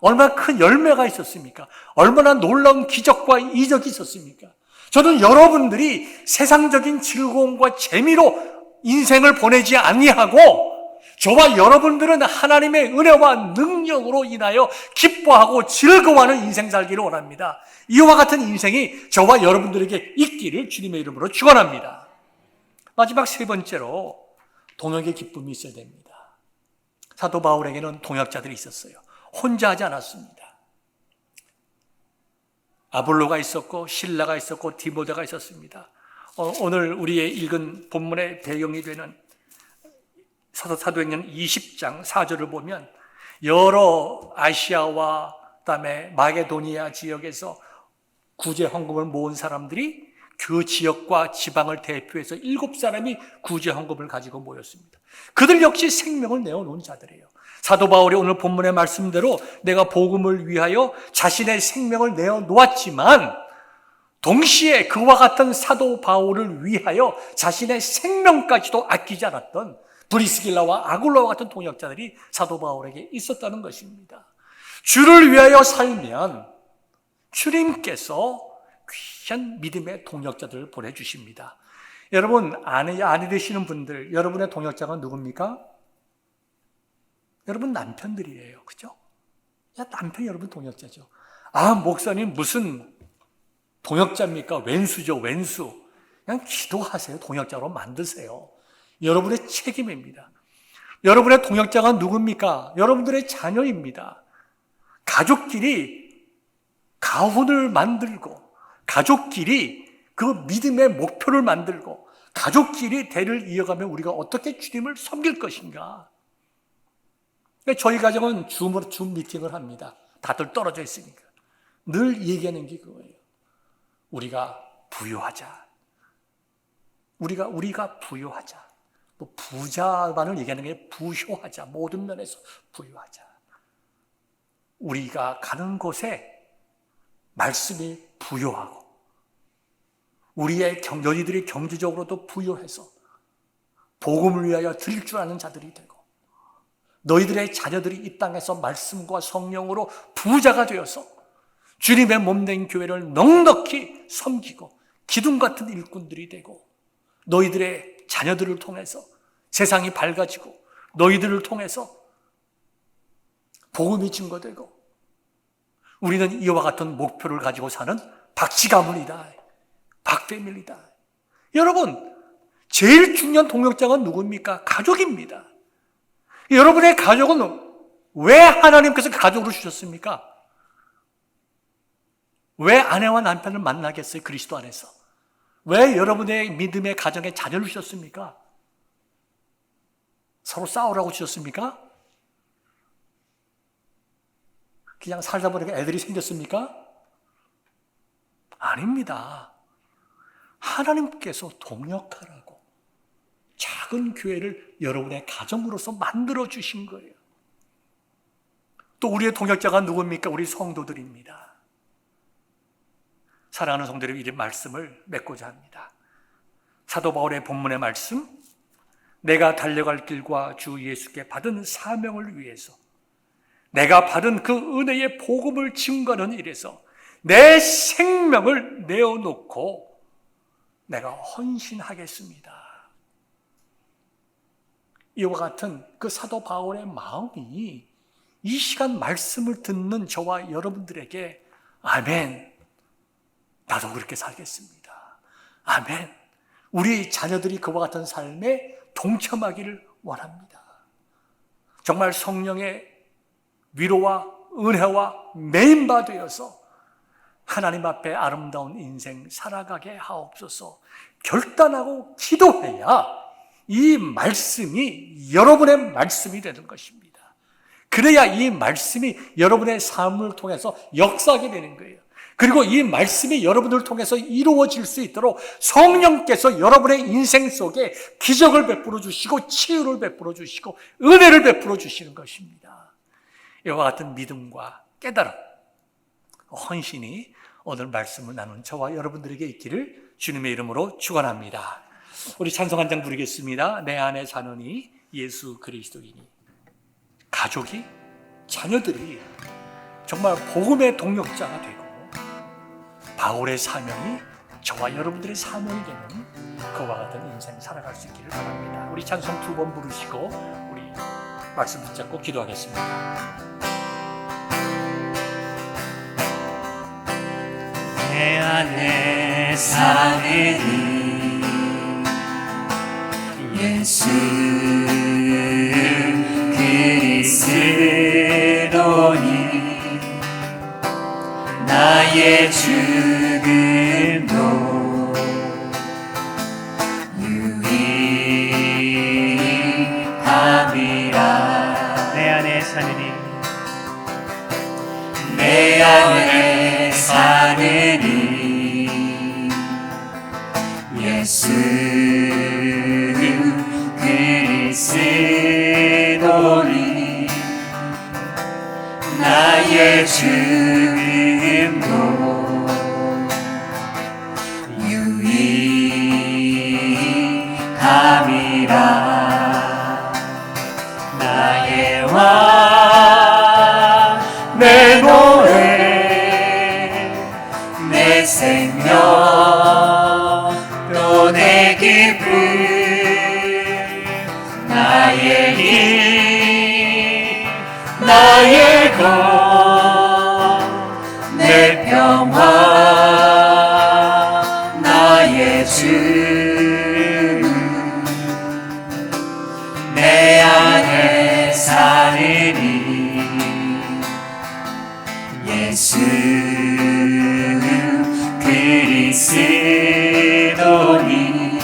얼마나 큰 열매가 있었습니까? 얼마나 놀라운 기적과 이적이 있었습니까? 저는 여러분들이 세상적인 즐거움과 재미로 인생을 보내지 아니하고, 저와 여러분들은 하나님의 은혜와 능력으로 인하여 기뻐하고 즐거워하는 인생 살기를 원합니다. 이와 같은 인생이 저와 여러분들에게 있기를 주님의 이름으로 축원합니다. 마지막 세 번째로 동역의 기쁨이 있어야 됩니다. 사도 바울에게는 동역자들이 있었어요. 혼자 하지 않았습니다. 아볼로가 있었고 실라가 있었고 디모데가 있었습니다. 오늘 우리의 읽은 본문의 배경이 되는 사도행전 20장 4절을 보면 여러 아시아와 그다음에 마게도니아 지역에서 구제 헌금을 모은 사람들이 그 지역과 지방을 대표해서 7사람이 구제 헌금을 가지고 모였습니다. 그들 역시 생명을 내어놓은 자들이에요. 사도 바울이 오늘 본문의 말씀대로 내가 복음을 위하여 자신의 생명을 내어놓았지만 동시에 그와 같은 사도 바울을 위하여 자신의 생명까지도 아끼지 않았던 브리스길라와 아굴라와 같은 동역자들이 사도 바울에게 있었다는 것입니다. 주를 위하여 살면 주님께서 귀한 믿음의 동역자들을 보내주십니다. 여러분, 아내 되시는 분들, 여러분의 동역자가 누굽니까? 여러분 남편들이에요. 그죠? 남편이 여러분 동역자죠. 목사님 무슨 동역자입니까? 왼수죠, 왼수. 그냥 기도하세요. 동역자로 만드세요. 여러분의 책임입니다. 여러분의 동역자가 누굽니까? 여러분들의 자녀입니다. 가족끼리 가훈을 만들고, 가족끼리 그 믿음의 목표를 만들고, 가족끼리 대를 이어가면 우리가 어떻게 주님을 섬길 것인가? 저희 가정은 줌 미팅을 합니다. 다들 떨어져 있으니까. 늘 얘기하는 게 그거예요. 우리가 부유하자. 우리가 부유하자. 부자만을 얘기하는 게 부효하자. 모든 면에서 부유하자. 우리가 가는 곳에 말씀이 부유하고, 우리의 너희들이 경제적으로도 부유해서 복음을 위하여 드릴 줄 아는 자들이 되고, 너희들의 자녀들이 이 땅에서 말씀과 성령으로 부자가 되어서 주님의 몸된 교회를 넉넉히 섬기고 기둥 같은 일꾼들이 되고, 너희들의 자녀들을 통해서 세상이 밝아지고 너희들을 통해서 복음이 증거되고 우리는 이와 같은 목표를 가지고 사는 박씨 가문이다, 박패밀리다. 여러분, 제일 중요한 동역자가 누굽니까? 가족입니다. 여러분의 가족은 왜 하나님께서 가족으로 주셨습니까? 왜 아내와 남편을 만나겠어요? 그리스도 안에서. 왜 여러분의 믿음의 가정에 자녀를 주셨습니까? 서로 싸우라고 주셨습니까? 그냥 살다 보니까 애들이 생겼습니까? 아닙니다. 하나님께서 동역하라고 작은 교회를 여러분의 가정으로서 만들어 주신 거예요. 또 우리의 동역자가 누굽니까? 우리 성도들입니다. 사랑하는 성도들의 이 말씀을 맺고자 합니다. 사도 바울의 본문의 말씀, 내가 달려갈 길과 주 예수께 받은 사명을 위해서 내가 받은 그 은혜의 복음을 증거하는 일에서 내 생명을 내어놓고 내가 헌신하겠습니다. 이와 같은 그 사도 바울의 마음이 이 시간 말씀을 듣는 저와 여러분들에게 아멘, 나도 그렇게 살겠습니다. 아멘, 우리 자녀들이 그와 같은 삶에 동참하기를 원합니다. 정말 성령의 위로와 은혜와 메인바 되어서 하나님 앞에 아름다운 인생 살아가게 하옵소서 결단하고 기도해야 이 말씀이 여러분의 말씀이 되는 것입니다. 그래야 이 말씀이 여러분의 삶을 통해서 역사하게 되는 거예요. 그리고 이 말씀이 여러분을 통해서 이루어질 수 있도록 성령께서 여러분의 인생 속에 기적을 베풀어 주시고 치유를 베풀어 주시고 은혜를 베풀어 주시는 것입니다. 이와 같은 믿음과 깨달음, 헌신이 오늘 말씀을 나눈 저와 여러분들에게 있기를 주님의 이름으로 축원합니다. 우리 찬송 한 장 부르겠습니다. 내 안에 사느니 예수 그리스도이니. 가족이, 자녀들이 정말 복음의 동역자가 되고 바울의 사명이 저와 여러분들의 사명이 되는 그와 같은 인생 살아갈 수 있기를 바랍니다. 우리 찬송 2번 부르시고 우리 말씀 붙잡고 기도하겠습니다. 내 안에 사느니 예수 그리스도니 나의 죽음도 유익함이라. 내 안에 사느니 내 안에 사느니 예수 그리스도니 나의 죽음도 유익함이라. 나의 왕 내 노래 내 생명 또 내 기쁨 나의 힘 나의 것 내 평화 나의 주 내 안에 사느니 예수 그리스도니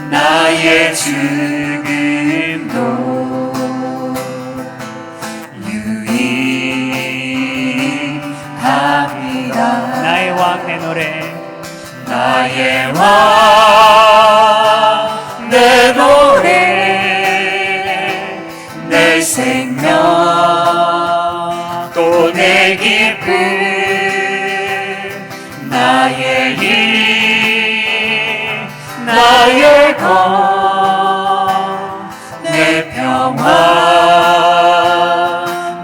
나의 죽음도 유익함이라. 나의 왕 내 노래 나의 왕 내 노래 내 생명 또 내 기쁨 나의 힘 나의 것 내 평화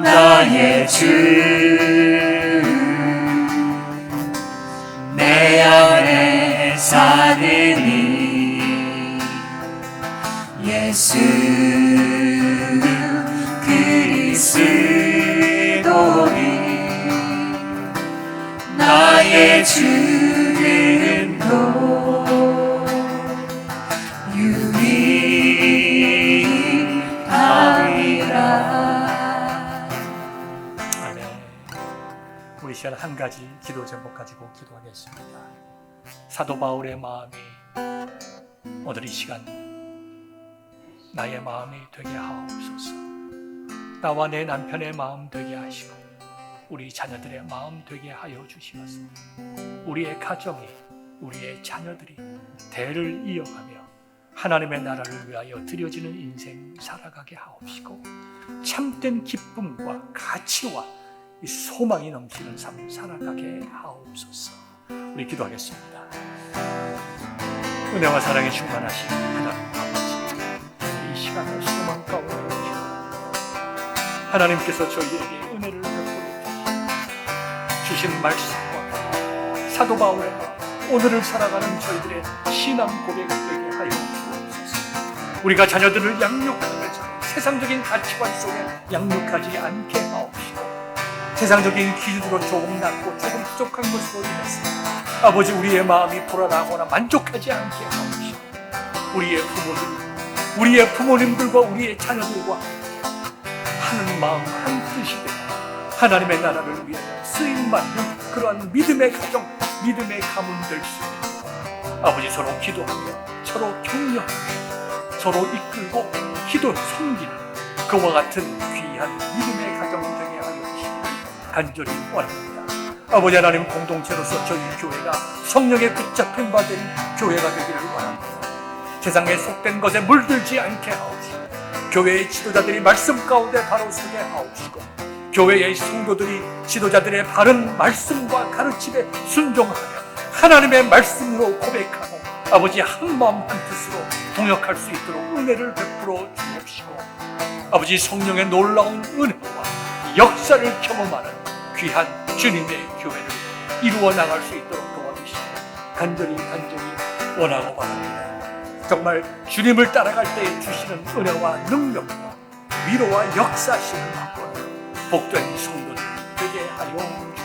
나의 주 내 안에 사느니 예수 그리스도니 나의 주님도 유일하리라. 아멘. 우리 시간 한 가지 기도 제목 가지고 기도하겠습니다. 사도 바울의 마음이 오늘 이 시간 나의 마음이 되게 하옵소서. 나와 내 남편의 마음 되게 하시고 우리 자녀들의 마음 되게 하여 주시옵소서. 우리의 가정이, 우리의 자녀들이 대를 이어가며 하나님의 나라를 위하여 드려지는 인생 살아가게 하옵시고 참된 기쁨과 가치와 이 소망이 넘치는 삶 살아가게 하옵소서. 우리 기도하겠습니다. 은혜와 사랑에 충만하신 하나님 아버지, 이 시간을 소망 가운데 주시고 하나님께서 저희에게 은혜를 베풀어 주신 말씀과 사도 바울의 오늘을 살아가는 저희들의 신앙 고백 되게 하여 주옵소서. 우리가 자녀들을 양육하면서 세상적인 가치관 속에 양육하지 않게 하옵시고 세상적인 기준으로 조금 낮고 조금 부족한 것으로 인해서 아버지 우리의 마음이 불안하거나 만족하지 않게 하옵시고 우리의 부모님들과 우리의 자녀들과 하는 마음 한 뜻이 되어 하나님의 나라를 위하여 쓰임받는 그러한 믿음의 가정, 믿음의 가문 될 수 있는 아버지 서로 기도하며 서로 격려하며 서로 이끌고 기도 섬기는 그와 같은 귀한 믿음의 가정 되게 하여 주시기를 간절히 원합니다. 아버지 하나님 공동체로서 저희 교회가 성령에 붙잡힌 바 된 교회가 되기를 원합니다. 세상에 속된 것에 물들지 않게 하옵시고 교회의 지도자들이 말씀 가운데 바로 서게 하옵시고 교회의 성도들이 지도자들의 바른 말씀과 가르침에 순종하며 하나님의 말씀으로 고백하고 아버지 한 마음 한 뜻으로 동역할 수 있도록 은혜를 베풀어 주옵시고 아버지 성령의 놀라운 은혜와 역사를 경험하는 귀한 주님의 교회를 이루어 나갈 수 있도록 도와주시고 간절히 원하고 바랍니다. 정말 주님을 따라갈 때 주시는 은혜와 능력과 위로와 역사심을 받고 복된 성도들 되게 하여 주옵소서.